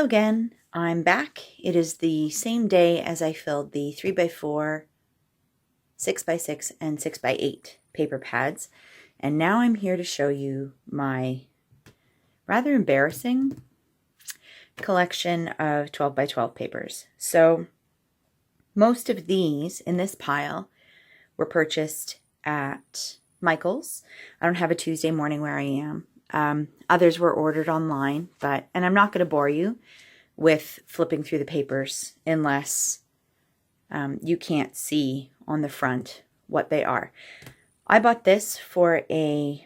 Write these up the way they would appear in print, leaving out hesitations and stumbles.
again, I'm back. It is the same day as I filled the 3x4, 6x6, and 6x8 paper pads. And now I'm here to show you my rather embarrassing collection of 12x12 papers. So most of these in this pile were purchased at Michael's. I don't have a Tuesday morning where I am. Others were ordered online, and I'm not going to bore you with flipping through the papers unless you can't see on the front what they are. I bought this for a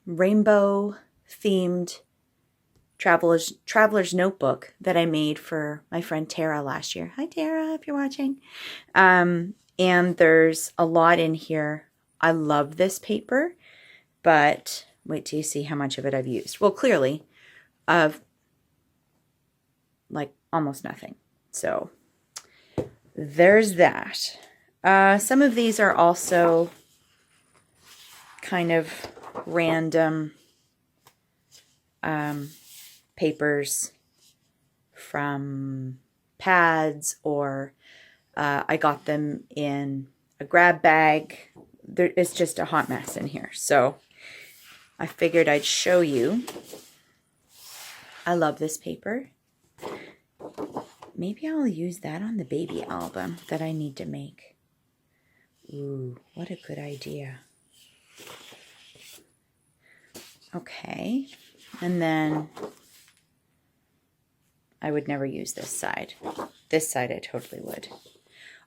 rainbow themed traveler's notebook that I made for my friend Tara last year. Hi Tara, if you're watching. And there's a lot in here. I love this paper, but wait till you see how much of it I've used. Well, clearly, like almost nothing. So there's that. Some of these are also kind of random papers from pads, or I got them in a grab bag. It's just a hot mess in here. So I figured I'd show you. I love this paper. Maybe I'll use that on the baby album that I need to make. Ooh, what a good idea. Okay, and then I would never use this side. This side I totally would.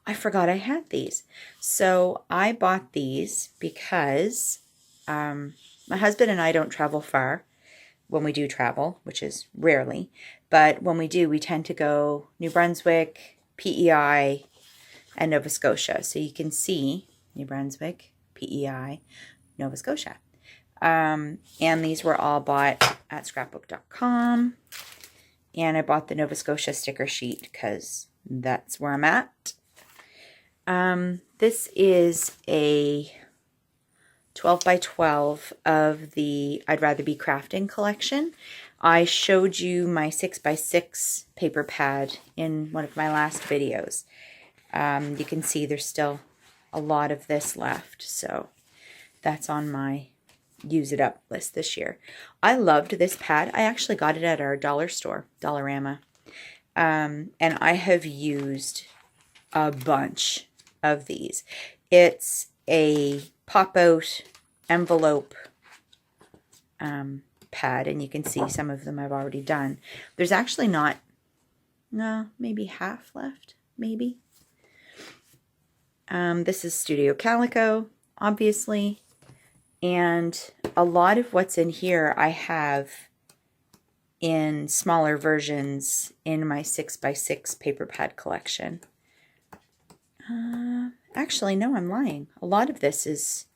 I forgot I had these. So I bought these because my husband and I don't travel far when we do travel, which is rarely. But when we do, we tend to go New Brunswick, PEI, and Nova Scotia. So you can see New Brunswick, PEI, Nova Scotia. And these were all bought at scrapbook.com. And I bought the Nova Scotia sticker sheet because that's where I'm at. This is a 12x12 of the I'd Rather Be Crafting collection. I showed you my 6x6 paper pad in one of my last videos. You can see there's still a lot of this left, so that's on my use it up list this year. I loved this pad. I actually got it at our dollar store, Dollarama, and I have used a bunch of these. It's a pop-out envelope pad, and you can see some of them I've already done. There's actually not, no, maybe half left, maybe. This is Studio Calico, obviously, and a lot of what's in here I have in smaller versions in my 6x6 paper pad collection. Actually, no, I'm lying. A lot of this is,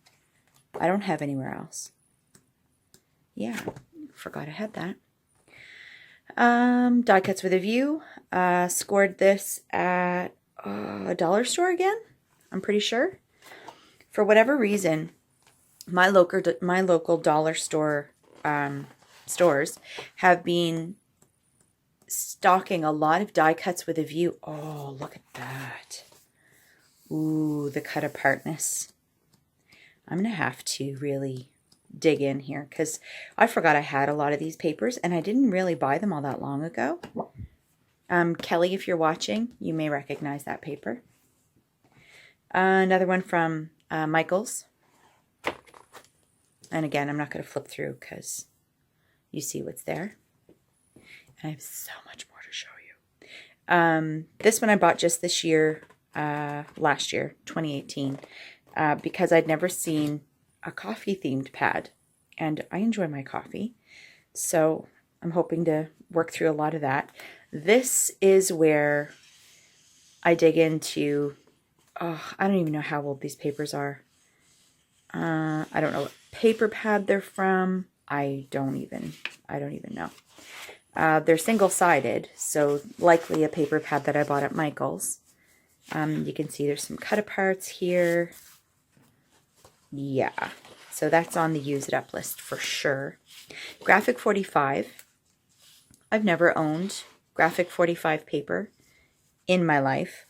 I don't have anywhere else. Yeah, forgot I had that. Die Cuts with a View. Scored this at a dollar store again, I'm pretty sure. For whatever reason, my local dollar store stores have been stocking a lot of Die Cuts with a View. Oh, look at that. Ooh, the cut apartness. I'm going to have to really dig in here because I forgot I had a lot of these papers and I didn't really buy them all that long ago. Kelly, if you're watching, you may recognize that paper. Another one from Michael's. And again, I'm not going to flip through because you see what's there. And I have so much more to show you. This one I bought just this year. Last year, 2018, because I'd never seen a coffee themed pad, and I enjoy my coffee, so I'm hoping to work through a lot of that. This is where I dig into, I don't even know how old these papers are. I don't know what paper pad they're from. I don't even know. They're single-sided, so likely a paper pad that I bought at Michael's. You can see there's some cut aparts here. Yeah, so that's on the use it up list for sure. Graphic 45. I've never owned graphic 45 paper in my life.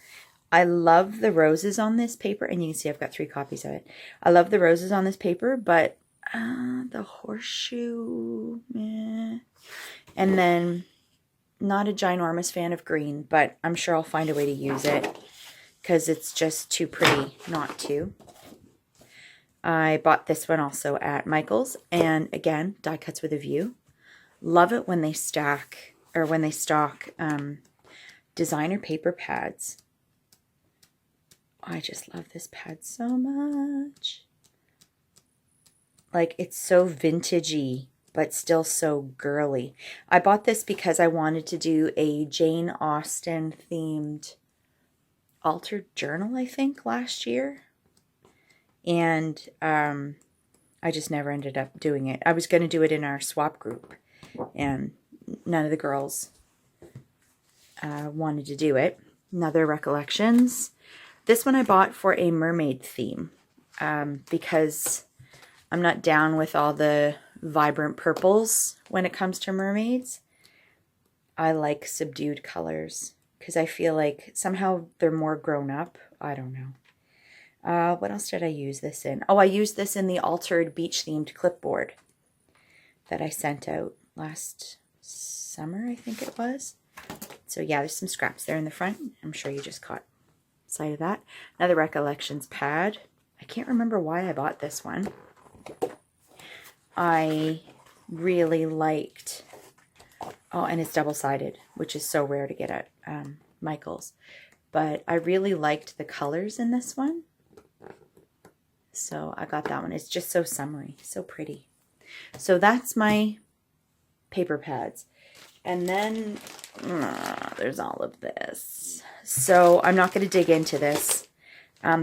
I love the roses on this paper, and you can see I've got 3 copies of it. I love the roses on this paper, but the horseshoe, meh. And then, not a ginormous fan of green, but I'm sure I'll find a way to use it because it's just too pretty not to. I bought this one also at Michael's, and again, die cuts with a view. Love it when they stack, or when they stock designer paper pads. I just love this pad so much. Like, it's so vintagey, but still so girly. I bought this because I wanted to do a Jane Austen themed altered journal, I think, last year. And I just never ended up doing it. I was going to do it in our swap group, and none of the girls wanted to do it. Another recollections. This one I bought for a mermaid theme because I'm not down with all the vibrant purples when it comes to mermaids. I like subdued colors because I feel like somehow they're more grown up. I don't know. What else did I use this in? Oh, I used this in the altered beach-themed clipboard that I sent out last summer, I think it was. So yeah, there's some scraps there in the front. I'm sure you just caught sight of that. Another recollections pad. I can't remember why I bought this one. I really liked, oh, and it's double-sided, which is so rare to get at Michael's. But I really liked the colors in this one. So I got that one. It's just so summery, so pretty. So that's my paper pads. And then there's all of this. So I'm not going to dig into this.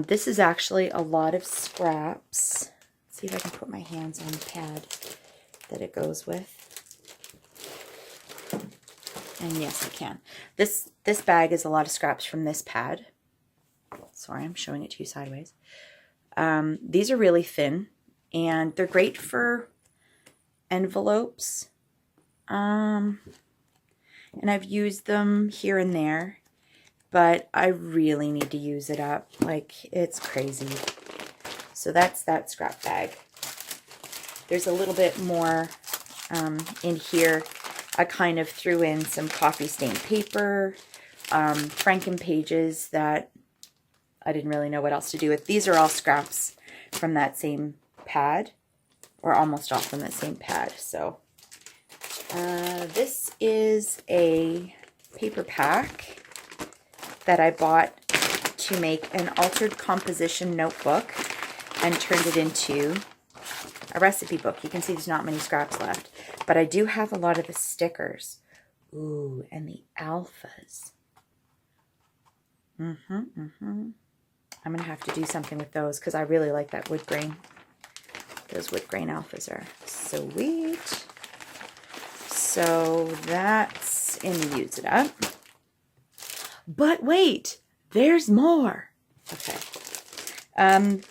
This is actually a lot of scraps. Let's see if I can put my hands on the pad that it goes with. And yes, I can. This bag is a lot of scraps from this pad. Sorry, I'm showing it to you sideways. These are really thin, and they're great for envelopes. And I've used them here and there, but I really need to use it up. Like, it's crazy. So that's that scrap bag. There's a little bit more in here. I kind of threw in some coffee stained paper, Franken pages that I didn't really know what else to do with. These are all scraps from that same pad, or almost all from that same pad. So this is a paper pack that I bought to make an altered composition notebook and turned it into a recipe book. You can see there's not many scraps left, but I do have a lot of the stickers. Ooh, and the alphas. I'm going to have to do something with those because I really like that wood grain. Those wood grain alphas are sweet. So that's in the use it up. But wait, there's more. Okay.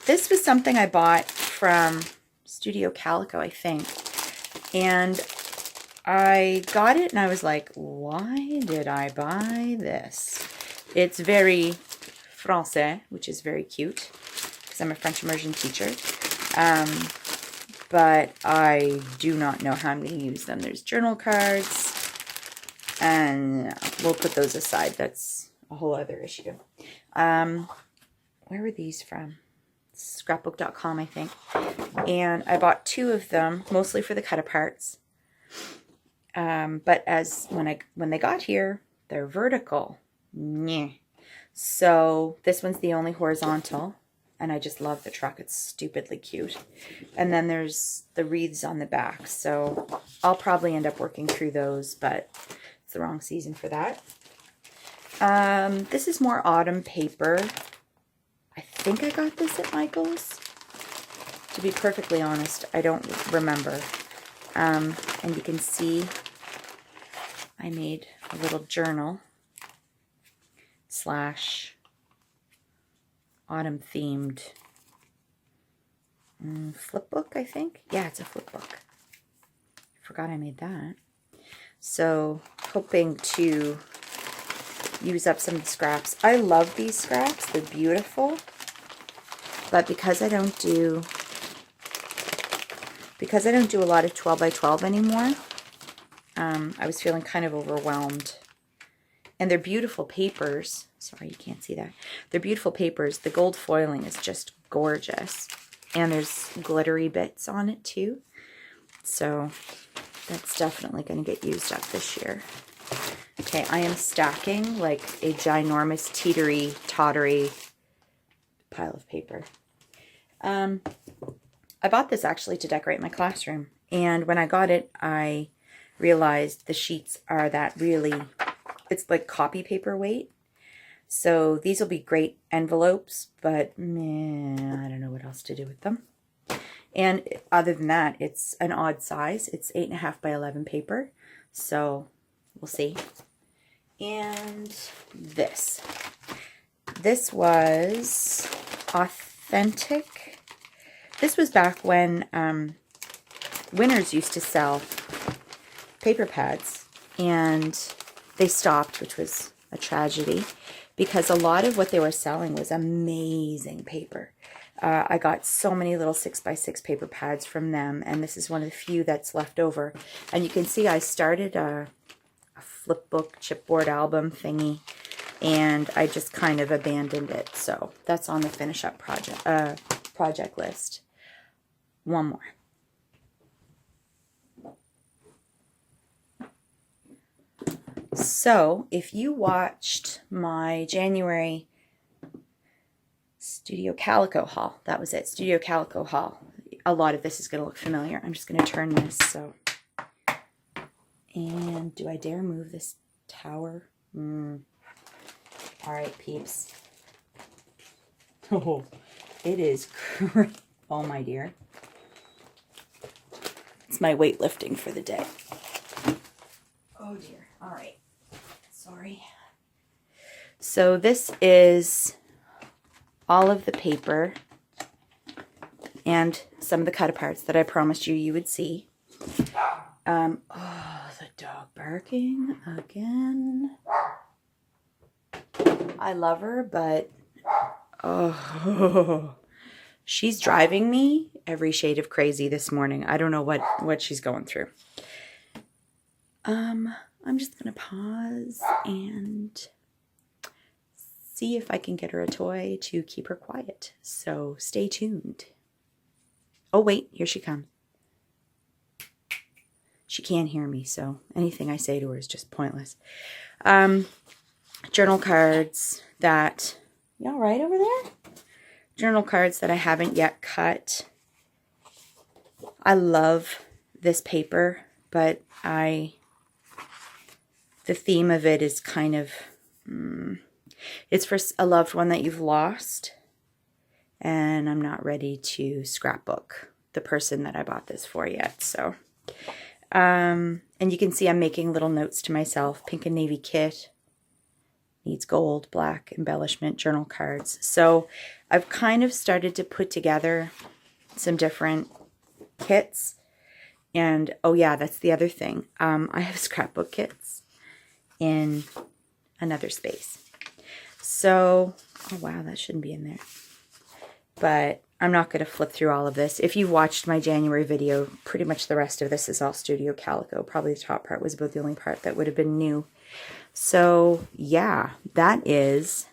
This was something I bought from Studio Calico, I think. And I got it and I was like, why did I buy this? It's very Francais, which is very cute because I'm a French immersion teacher. But I do not know how I'm going to use them. There's journal cards, and we'll put those aside. That's a whole other issue. Where were these from? Scrapbook.com, I think. And I bought 2 of them, mostly for the cut-aparts. But when they got here, they're vertical. Nyeh. So this one's the only horizontal, and I just love the truck. It's stupidly cute. And then there's the wreaths on the back. So I'll probably end up working through those, but it's the wrong season for that. This is more autumn paper. I think I got this at Michael's. To be perfectly honest, I don't remember. And you can see I made a little journal / autumn themed flip book, I think. Yeah, it's a flip book. I forgot I made that. So hoping to use up some of the scraps. I love these scraps. They're beautiful. But because I don't do a lot of 12 by 12 anymore, I was feeling kind of overwhelmed. And they're beautiful papers. Sorry, you can't see that. They're beautiful papers. The gold foiling is just gorgeous. And there's glittery bits on it too. So that's definitely going to get used up this year. Okay, I am stacking like a ginormous teetery, tottery pile of paper. I bought this actually to decorate my classroom. And when I got it, I realized the sheets are it's like copy paper weight. So these will be great envelopes, but I don't know what else to do with them. And other than that, it's an odd size. It's 8.5 by 11 paper. So we'll see. And this was authentic. This was back when Winners used to sell paper pads, and they stopped, which was a tragedy, because a lot of what they were selling was amazing paper. I got so many little 6x6 paper pads from them, and this is one of the few that's left over. And you can see I started a flipbook chipboard album thingy, and I just kind of abandoned it. So that's on the finish up project list. One more. So if you watched my January Studio Calico haul, that was it, Studio Calico haul. A lot of this is going to look familiar. I'm just going to turn this. And do I dare move this tower? All right, peeps. Oh, it is great. Oh, my dear. It's my weightlifting for the day. Oh, dear. All right. Sorry. So this is all of the paper and some of the cut aparts that I promised you would see. Oh, the dog barking again. I love her, but oh, she's driving me every shade of crazy this morning. I don't know what she's going through. I'm just going to pause and see if I can get her a toy to keep her quiet. So stay tuned. Oh, wait, here she comes. She can't hear me, so anything I say to her is just pointless. Journal cards that... You all right over there? Journal cards that I haven't yet cut. I love this paper, but the theme of it is kind of... it's for a loved one that you've lost, and I'm not ready to scrapbook the person that I bought this for yet. So, and you can see I'm making little notes to myself. Pink and navy kit, needs gold, black embellishment, journal cards. So I've kind of started to put together some different kits. And oh yeah, that's the other thing. I have scrapbook kits in another space. So, oh wow, that shouldn't be in there. But I'm not going to flip through all of this. If you watched my January video, pretty much the rest of this is all Studio Calico. Probably the top part was about the only part that would have been new. So, yeah, that's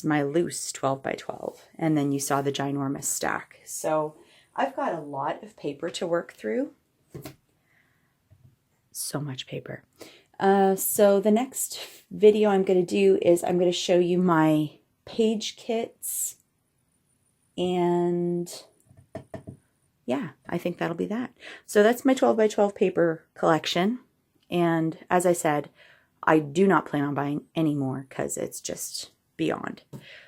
my loose 12 by 12. And then you saw the ginormous stack. So, I've got a lot of paper to work through. So much paper. So the next video I'm going to do is I'm going to show you my page kits, and yeah, I think that'll be that. So that's my 12 by 12 paper collection, and as I said, I do not plan on buying any more because it's just beyond.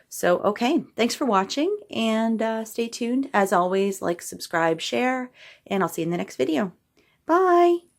So okay, thanks for watching, and stay tuned. As always, like, subscribe, share, and I'll see you in the next video. Bye!